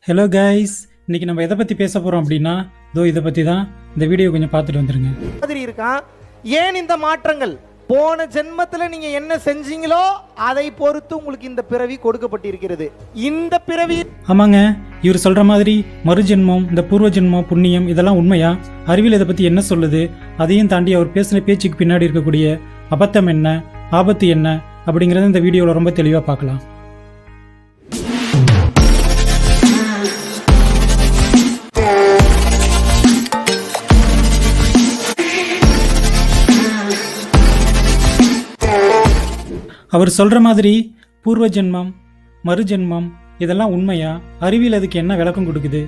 Hello guys, இன்னைக்கு நம்ம எதை பற்றி பேச போகிறோம் அப்படின்னா இதை பற்றி தான். இந்த வீடியோ கொஞ்சம் பார்த்துட்டு வந்துருங்க. மாதிரி இருக்கான். ஏன் இந்த மாற்றங்கள்? போன ஜென்மத்தில் நீங்கள் என்ன செஞ்சீங்களோ அதை பொறுத்து உங்களுக்கு இந்த பிறவி கொடுக்கப்பட்டிருக்கிறது. இந்த பிறவி ஆமாங்க, இவர் சொல்கிற மாதிரி மறுஜென்மம், இந்த பூர்வ ஜென்மம், புண்ணியம் இதெல்லாம் உண்மையா? அறிவியல் இதை பற்றி என்ன சொல்லுது? அதையும் தாண்டி அவர் பேசின பேச்சுக்கு பின்னாடி இருக்கக்கூடிய அபத்தம் என்ன, ஆபத்து என்ன அப்படிங்கிறத இந்த வீடியோவில் ரொம்ப தெளிவாக பார்க்கலாம். அவர் சொல்கிற மாதிரி பூர்வ ஜென்மம், மறுஜென்மம் இதெல்லாம் உண்மையா? அறிவியல் அதுக்கு என்ன விளக்கம் கொடுக்குது?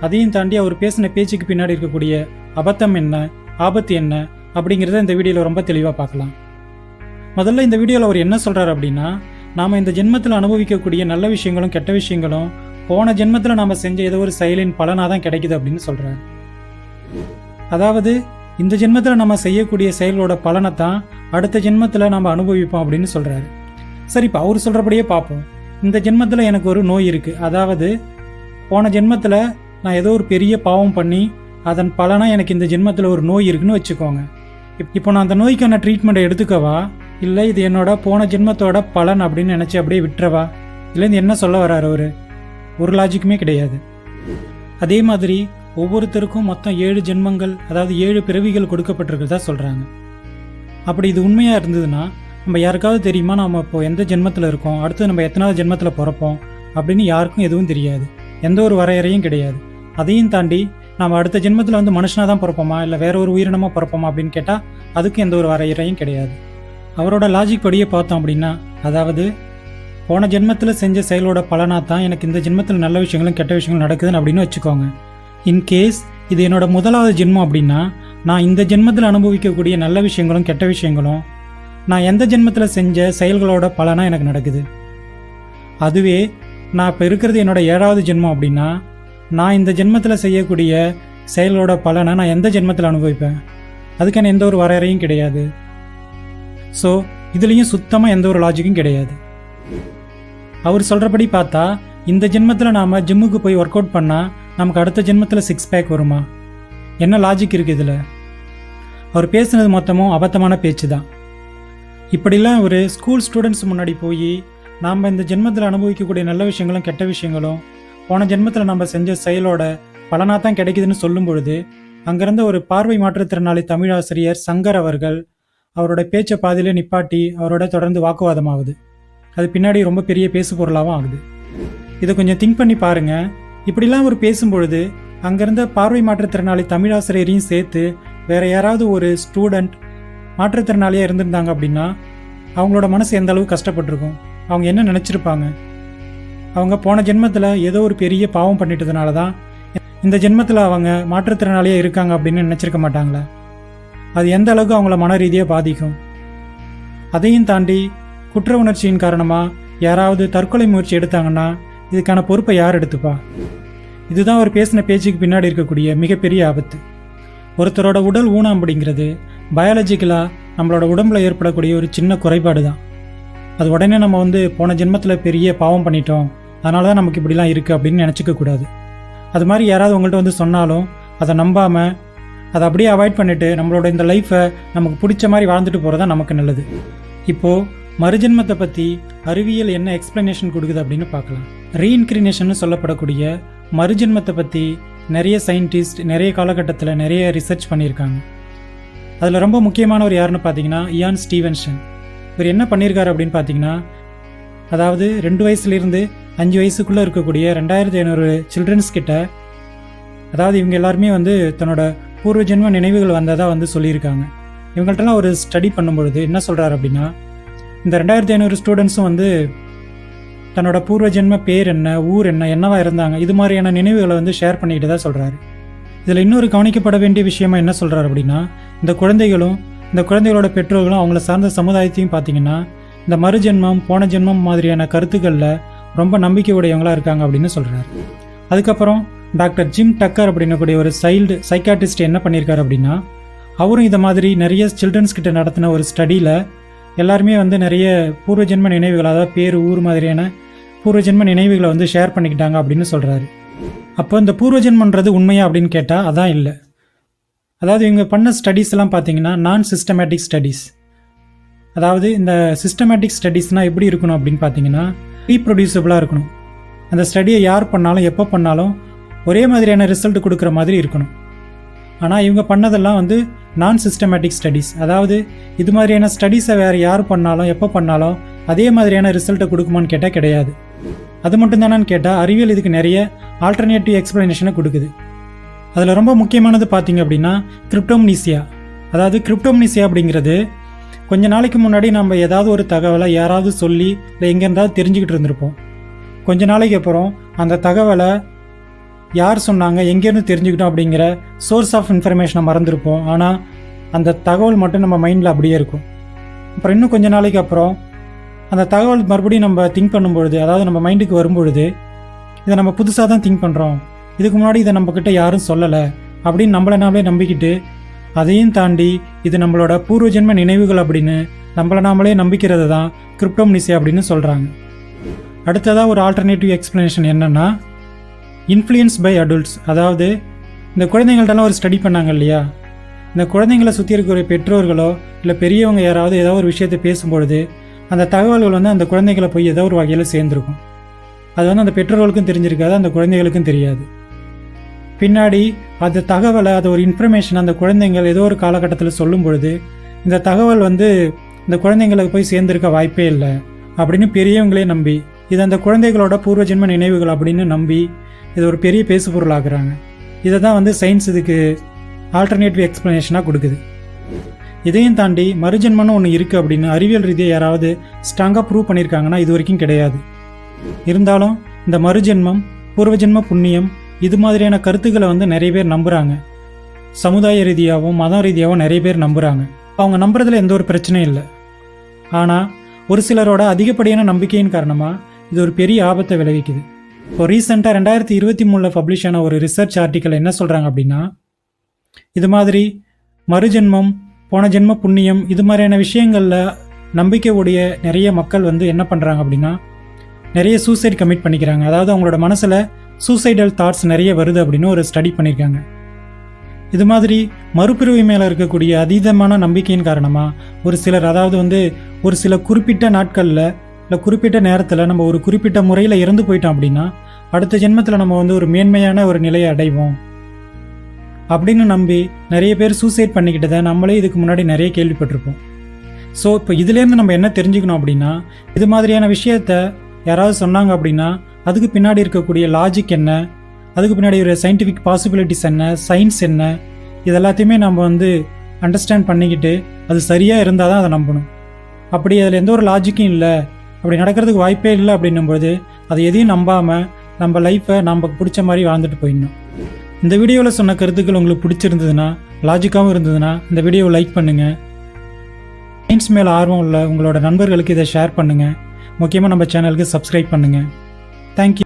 அதையும் தாண்டி அவர் பேசின பேச்சுக்கு பின்னாடி இருக்கக்கூடிய அபத்தம் என்ன, ஆபத்து என்ன அப்படிங்கிறத இந்த வீடியோவில் ரொம்ப தெளிவாக பார்க்கலாம். முதல்ல இந்த வீடியோவில் அவர் என்ன சொல்கிறார் அப்படின்னா, நாம் இந்த ஜென்மத்தில் அனுபவிக்கக்கூடிய நல்ல விஷயங்களும் கெட்ட விஷயங்களும் போன ஜென்மத்தில் நாம் செஞ்ச ஏதோ ஒரு செயலின் பலனாக தான் கிடைக்குது அப்படின்னு சொல்கிறார். அதாவது இந்த ஜென்மத்தில் நம்ம செய்யக்கூடிய செயல்களோட பலனை தான் அடுத்த ஜென்மத்தில் நம்ம அனுபவிப்போம் அப்படின்னு சொல்கிறாரு. சரி, இப்போ அவர் சொல்கிறபடியே பார்ப்போம். இந்த ஜென்மத்தில் எனக்கு ஒரு நோய் இருக்குது. அதாவது போன ஜென்மத்தில் நான் ஏதோ ஒரு பெரிய பாவம் பண்ணி அதன் பலனாக எனக்கு இந்த ஜென்மத்தில் ஒரு நோய் இருக்குன்னு வச்சுக்கோங்க. இப்போ நான் அந்த நோய்க்கான ட்ரீட்மெண்ட்டை எடுத்துக்கவா, இல்லை இது என்னோட போன ஜென்மத்தோட பலன் அப்படின்னு நினச்சி அப்படியே விட்டுறவா? இல்லைன்னு என்ன சொல்ல வர்றாரு அவர்? ஒரு லாஜிக்குமே கிடையாது. அதே மாதிரி ஒவ்வொருத்தருக்கும் மொத்தம் 7 ஜென்மங்கள், அதாவது 7 பிறவிகள் கொடுக்கப்பட்டிருக்கிறதா சொல்கிறாங்க. அப்படி இது உண்மையாக இருந்ததுன்னா நம்ம யாருக்காவது தெரியுமா நம்ம இப்போ எந்த ஜென்மத்தில் இருக்கோம், அடுத்து நம்ம எத்தனாவது ஜென்மத்தில் பிறப்போம் அப்படின்னு யாருக்கும் எதுவும் தெரியாது. எந்த ஒரு வரையறையும் கிடையாது. அதையும் தாண்டி நம்ம அடுத்த ஜென்மத்தில் வந்து மனுஷனாக தான் பிறப்போமா, இல்லை வேற ஒரு உயிரினமாக பிறப்போமா அப்படின்னு கேட்டால் அதுக்கும் எந்த ஒரு வரையறையும் கிடையாது. அவரோட லாஜிக் படியே பார்த்தோம் அப்படின்னா, அதாவது போன ஜென்மத்தில் செஞ்ச செயலோட பலனாக தான் எனக்கு இந்த ஜென்மத்தில் நல்ல விஷயங்களும் கெட்ட விஷயங்களும் நடக்குதுன்னு அப்படின்னு வச்சுக்கோங்க. இன்கேஸ் இது என்னோட முதலாவது ஜென்மம் அப்படின்னா, நான் இந்த ஜென்மத்தில் அனுபவிக்கக்கூடிய நல்ல விஷயங்களும் கெட்ட விஷயங்களும் நான் எந்த ஜென்மத்தில் செஞ்ச செயல்களோட பலனாக எனக்கு நடக்குது. அதுவே நான் இப்போ இருக்கிறது என்னோட 7வது ஜென்மம் அப்படின்னா, நான் இந்த ஜென்மத்தில் செய்யக்கூடிய செயல்களோட பலனை நான் எந்த ஜென்மத்தில் அனுபவிப்பேன்? அதுக்கான எந்த ஒரு வரையறையும் கிடையாது. ஸோ இதுலேயும் சுத்தமாக எந்த ஒரு லாஜிக்கும் கிடையாது. அவர் சொல்கிறபடி பார்த்தா இந்த ஜென்மத்தில் நாம் ஜிம்முக்கு போய் ஒர்க் அவுட் பண்ணால் நமக்கு அடுத்த ஜென்மத்தில் 6 பேக் வருமா? என்ன லாஜிக் இருக்குது இதில்? அவர் பேசுனது மொத்தமும் அபத்தமான பேச்சு தான். இப்படிலாம் ஒரு ஸ்கூல் ஸ்டூடெண்ட்ஸ் முன்னாடி போய் நாம் இந்த ஜென்மத்தில் அனுபவிக்கக்கூடிய நல்ல விஷயங்களும் கெட்ட விஷயங்களும் போன ஜென்மத்தில் நம்ம செஞ்ச செயலோட பலனாக தான் கிடைக்குதுன்னு சொல்லும் பொழுது, அங்கேருந்த ஒரு பார்வை மாற்றுத்திறனாளி தமிழாசிரியர் சங்கர் அவர்கள் அவரோட பேச்சை பாதியிலே நிப்பாட்டி அவரோட தொடர்ந்து வாக்குவாதமாகுது. அது பின்னாடி ரொம்ப பெரிய பேசு பொருளாகவும் ஆகுது. இதை கொஞ்சம் திங்க் பண்ணி பாருங்கள். இப்படிலாம் அவர் பேசும்பொழுது அங்கேருந்த பார்வை மாற்றுத்திறனாளி தமிழாசிரியரையும் சேர்த்து வேற யாராவது ஒரு ஸ்டூடெண்ட் மாற்றுத்திறனாளியாக இருந்திருந்தாங்க அப்படின்னா அவங்களோட மனசு எந்த அளவுக்கு கஷ்டப்பட்டிருக்கும்? அவங்க என்ன நினச்சிருப்பாங்க? அவங்க போன ஜென்மத்தில் ஏதோ ஒரு பெரிய பாவம் பண்ணிட்டதுனால தான் இந்த ஜென்மத்தில் அவங்க மாற்றுத்திறனாளியாக இருக்காங்க அப்படின்னு நினச்சிருக்க மாட்டாங்களே? அது எந்த அளவுக்கு அவங்கள மன ரீதியாக பாதிக்கும்? அதையும் தாண்டி குற்ற உணர்ச்சியின் காரணமாக யாராவது தற்கொலை முயற்சி எடுத்தாங்கன்னா இதுக்கான பொறுப்பை யார் எடுத்துப்பா? இதுதான் அவர் பேசின பேச்சுக்கு பின்னாடி இருக்கக்கூடிய மிகப்பெரிய ஆபத்து. ஒருத்தரோட உடல் ஊனம் அப்படிங்கிறது பயாலஜிக்கலாக நம்மளோட உடம்புல ஏற்படக்கூடிய ஒரு சின்ன குறைபாடு தான். அது உடனே நம்ம வந்து போன ஜென்மத்தில் பெரிய பாவம் பண்ணிட்டோம், அதனால தான் நமக்கு இப்படிலாம் இருக்குது அப்படின்னு நினச்சிக்க கூடாது. அது மாதிரி யாராவது உங்கள்கிட்ட வந்து சொன்னாலும் அதை நம்பாமல் அதை அப்படியே அவாய்ட் பண்ணிவிட்டு நம்மளோட இந்த லைஃப்பை நமக்கு பிடிச்ச மாதிரி வாழ்ந்துட்டு போகிறது தான் நமக்கு நல்லது. இப்போது மறுஜென்மத்தை பற்றி அறிவியல் என்ன எக்ஸ்பிளனேஷன் கொடுக்குது அப்படின்னு பார்க்கலாம். ரீஇன்கிரினேஷன் சொல்லப்படக்கூடிய மறுஜென்மத்தை பற்றி நிறைய சயின்டிஸ்ட் நிறைய காலகட்டத்தில் நிறைய ரிசர்ச் பண்ணியிருக்காங்க. அதில் ரொம்ப முக்கியமானவர் யாருன்னு பார்த்தீங்கன்னா இயான் ஸ்டீவன்சன். இவர் என்ன பண்ணியிருக்காரு அப்படின்னு பார்த்தீங்கன்னா, அதாவது 2 வயசுலேருந்து 5 வயசுக்குள்ளே இருக்கக்கூடிய 2500 சில்ட்ரன்ஸ் கிட்ட, அதாவது இவங்க எல்லாருமே வந்து தன்னோட பூர்வ ஜென்ம நினைவுகள் வந்ததாக வந்து சொல்லியிருக்காங்க. இவங்கள்ட்டலாம் ஒரு ஸ்டடி பண்ணும்பொழுது என்ன சொல்கிறாரு அப்படின்னா, இந்த 2500 ஸ்டூடெண்ட்ஸும் வந்து தன்னோட பூர்வ ஜென்ம பேர் என்ன, ஊர் என்ன, என்னவா இருந்தாங்க, இது மாதிரியான நினைவுகளை வந்து ஷேர் பண்ணிக்கிட்டு தான் சொல்கிறாரு. இதில் இன்னொரு கவனிக்கப்பட வேண்டிய விஷயமா என்ன சொல்கிறார் அப்படின்னா, இந்த குழந்தைகளும் இந்த குழந்தைகளோட பெற்றோர்களும் அவங்கள சார்ந்த சமுதாயத்தையும் பார்த்தீங்கன்னா இந்த மறுஜென்மம் போன ஜென்மம் மாதிரியான கருத்துக்களில் ரொம்ப நம்பிக்கை உடையவங்களாக இருக்காங்க அப்படின்னு சொல்கிறார். அதுக்கப்புறம் டாக்டர் ஜிம் டக்கர் அப்படின்னக்கூடிய ஒரு சைல்டு சைக்காட்டிஸ்ட் என்ன பண்ணியிருக்காரு அப்படின்னா, அவரும் இதை மாதிரி நிறைய சில்ட்ரன்ஸ் கிட்ட நடத்தின ஒரு ஸ்டடியில் எல்லாருமே வந்து நிறைய பூர்வ ஜென்ம நினைவுகள், அதாவது பேர் ஊர் மாதிரியான பூர்வ ஜென்ம நினைவுகளை வந்து ஷேர் பண்ணிக்கிட்டாங்க அப்படின்னு சொல்கிறாரு. அப்போ இந்த பூர்வ ஜென்மன்றது உண்மையா அப்படின்னு கேட்டால் அதான் இல்லை. அதாவது இவங்க பண்ண ஸ்டடீஸ் எல்லாம் பார்த்தீங்கன்னா நான் சிஸ்டமேட்டிக் ஸ்டடீஸ். அதாவது இந்த சிஸ்டமேட்டிக் ஸ்டடீஸ்னால் எப்படி இருக்கணும் அப்படின்னு பார்த்தீங்கன்னா ரீப்ரொடியூசபிளாக இருக்கணும். அந்த ஸ்டடியை யார் பண்ணாலும் எப்போ பண்ணாலும் ஒரே மாதிரியான ரிசல்ட் கொடுக்குற மாதிரி இருக்கணும். ஆனால் இவங்க பண்ணதெல்லாம் வந்து நான் சிஸ்டமேட்டிக் ஸ்டடீஸ். அதாவது இது மாதிரியான ஸ்டடீஸை வேறு யார் பண்ணாலும் எப்போ பண்ணாலும் அதே மாதிரியான ரிசல்ட்டை கொடுக்குமான்னு கேட்டால் கிடையாது. அது மட்டும் தானான்னு கேட்டால் அறிவியல் இதுக்கு நிறைய ஆல்டர்னேட்டிவ் எக்ஸ்பிளனேஷனை கொடுக்குது. அதில் ரொம்ப முக்கியமானது பார்த்தீங்க அப்படின்னா கிரிப்டோம்னீசியா. அதாவது கிரிப்டோம்னீசியா அப்படிங்கிறது கொஞ்ச நாளைக்கு முன்னாடி நம்ம ஏதாவது ஒரு தகவலை யாராவது சொல்லி இல்லை எங்கே இருந்தாவது தெரிஞ்சுக்கிட்டு இருந்திருப்போம். கொஞ்ச நாளைக்கு அப்புறம் அந்த தகவலை யார் சொன்னாங்க எங்கேருந்து தெரிஞ்சுக்கிட்டோம் அப்படிங்கிற சோர்ஸ் ஆஃப் இன்ஃபர்மேஷனை மறந்துருப்போம். ஆனால் அந்த தகவல் மட்டும் நம்ம மைண்டில் அப்படியே இருக்கும். அப்புறம் இன்னும் கொஞ்ச நாளைக்கு அப்புறம் அந்த தகவல் மறுபடியும் நம்ம திங்க் பண்ணும்பொழுது, அதாவது நம்ம மைண்டுக்கு வரும்பொழுது, இதை நம்ம புதுசாக தான் திங்க் பண்ணுறோம், இதுக்கு முன்னாடி இதை நம்மக்கிட்ட யாரும் சொல்லலை அப்படின்னு நம்மளை நாமளே நம்பிக்கிட்டு, அதையும் தாண்டி இது நம்மளோட பூர்வ ஜென்ம நினைவுகள் அப்படின்னு நம்மளை நாமளே நம்பிக்கிறது தான் கிரிப்டோம்னீசியா அப்படின்னு சொல்கிறாங்க. அடுத்ததாக ஒரு ஆல்டர்னேட்டிவ் எக்ஸ்பிளனேஷன் என்னென்னா இன்ஃப்ளூயன்ஸ் பை அடல்ட்ஸ். அதாவது இந்த குழந்தைங்கள்ட்டெல்லாம் ஒரு ஸ்டடி பண்ணாங்க இல்லையா, இந்த குழந்தைங்களை சுற்றி இருக்கிற பெற்றோர்களோ இல்லை பெரியவங்க யாராவது ஏதோ ஒரு விஷயத்தை பேசும்பொழுது அந்த தகவல்கள் வந்து அந்த குழந்தைகளை போய் ஏதோ ஒரு வகையில் சேர்ந்துருக்கும். அது வந்து அந்த பெற்றோர்களுக்கும் தெரிஞ்சிருக்காது, அந்த குழந்தைகளுக்கும் தெரியாது. பின்னாடி அந்த தகவலை, அது ஒரு இன்ஃபர்மேஷன் அந்த குழந்தைங்கள் ஏதோ ஒரு காலகட்டத்தில் சொல்லும் பொழுது இந்த தகவல் வந்து இந்த குழந்தைங்களுக்கு போய் சேர்ந்துருக்க வாய்ப்பே இல்லை அப்படின்னு பெரியவங்களே நம்பி, இது அந்த குழந்தைகளோட பூர்வ ஜென்ம நினைவுகள் அப்படின்னு நம்பி இது ஒரு பெரிய பேசுபொருள் ஆகுறாங்க. இதை தான் வந்து சயின்ஸ் இதுக்கு ஆல்டர்னேட்டிவ் எக்ஸ்பிளனேஷனாக கொடுக்குது. இதையும் தாண்டி மறுஜென்மன்னு ஒன்று இருக்குது அப்படின்னு அறிவியல் ரீதியாக யாராவது ஸ்ட்ராங்காக ப்ரூவ் பண்ணியிருக்காங்கன்னா இது வரைக்கும் கிடையாது. இருந்தாலும் இந்த மறுஜென்மம், பூர்வ ஜென்ம புண்ணியம், இது மாதிரியான கருத்துக்களை வந்து நிறைய பேர் நம்புகிறாங்க. சமுதாய ரீதியாகவும் மதம் ரீதியாகவும் நிறைய பேர் நம்புகிறாங்க. அவங்க நம்புறதுல எந்த ஒரு பிரச்சனையும் இல்லை. ஆனால் ஒரு சிலரோட அதிகப்படியான நம்பிக்கையின் காரணமாக இது ஒரு பெரிய ஆபத்தை விளைவிக்குது. இப்போ ரீசெண்டாக 2023 பப்ளிஷ் ஆன ஒரு ரிசர்ச் ஆர்டிக்கல் என்ன சொல்கிறாங்க அப்படின்னா, இது மாதிரி மறுஜென்மம், போன ஜென்ம புண்ணியம், இது மாதிரியான விஷயங்களில் நம்பிக்கை உடைய நிறைய மக்கள் வந்து என்ன பண்ணுறாங்க அப்படின்னா நிறைய சூசைட் கமிட் பண்ணிக்கிறாங்க. அதாவது அவங்களோட மனசில் சூசைடல் தாட்ஸ் நிறைய வருது அப்படின்னு ஒரு ஸ்டடி பண்ணியிருக்காங்க. இது மாதிரி மறுபிறவி மேலே இருக்கக்கூடிய அதீதமான நம்பிக்கையின் காரணமாக ஒரு சிலர், அதாவது வந்து ஒரு சில குறிப்பிட்ட நாட்களில் இல்லை குறிப்பிட்ட நேரத்தில் நம்ம ஒரு குறிப்பிட்ட முறையில் இறந்து போயிட்டோம் அப்படின்னா அடுத்த ஜென்மத்தில் நம்ம வந்து ஒரு மேன்மையான ஒரு நிலையை அடைவோம் அப்படின்னு நம்பி நிறைய பேர் சூசைட் பண்ணிக்கிட்டதை நம்மளே இதுக்கு முன்னாடி நிறைய கேள்விப்பட்டிருப்போம். ஸோ இப்போ இதுலேருந்து நம்ம என்ன தெரிஞ்சுக்கணும் அப்படின்னா, இது மாதிரியான விஷயத்த யாராவது சொன்னாங்க அப்படின்னா அதுக்கு பின்னாடி இருக்கக்கூடிய லாஜிக் என்ன, அதுக்கு பின்னாடி ஒரு சயின்டிஃபிக் பாசிபிலிட்டிஸ் என்ன, சயின்ஸ் என்ன, இது எல்லாத்தையுமே நம்ம வந்து அண்டர்ஸ்டாண்ட் பண்ணிக்கிட்டு அது சரியாக இருந்தால் தான் அதை நம்பணும். அப்படி அதில் எந்த ஒரு லாஜிக்கும் இல்லை, அப்படி நடக்கிறதுக்கு வாய்ப்பே இல்லை அப்படின்னும்போது அதை எதையும் நம்பாமல் நம்ம லைஃப்பை நமக்கு பிடிச்ச மாதிரி வாழ்ந்துட்டு போயிடணும். இந்த வீடியோவில் சொன்ன கருத்துக்கள் உங்களுக்கு பிடிச்சிருந்ததுன்னா, லாஜிக்காகவும் இருந்ததுன்னா இந்த வீடியோவை லைக் பண்ணுங்கள். சயின்ஸ் மேலே ஆர்வம் உள்ள உங்களோட நண்பர்களுக்கு இதை ஷேர் பண்ணுங்கள். முக்கியமாக நம்ம சேனலுக்கு சப்ஸ்கிரைப் பண்ணுங்கள். தேங்க்யூ.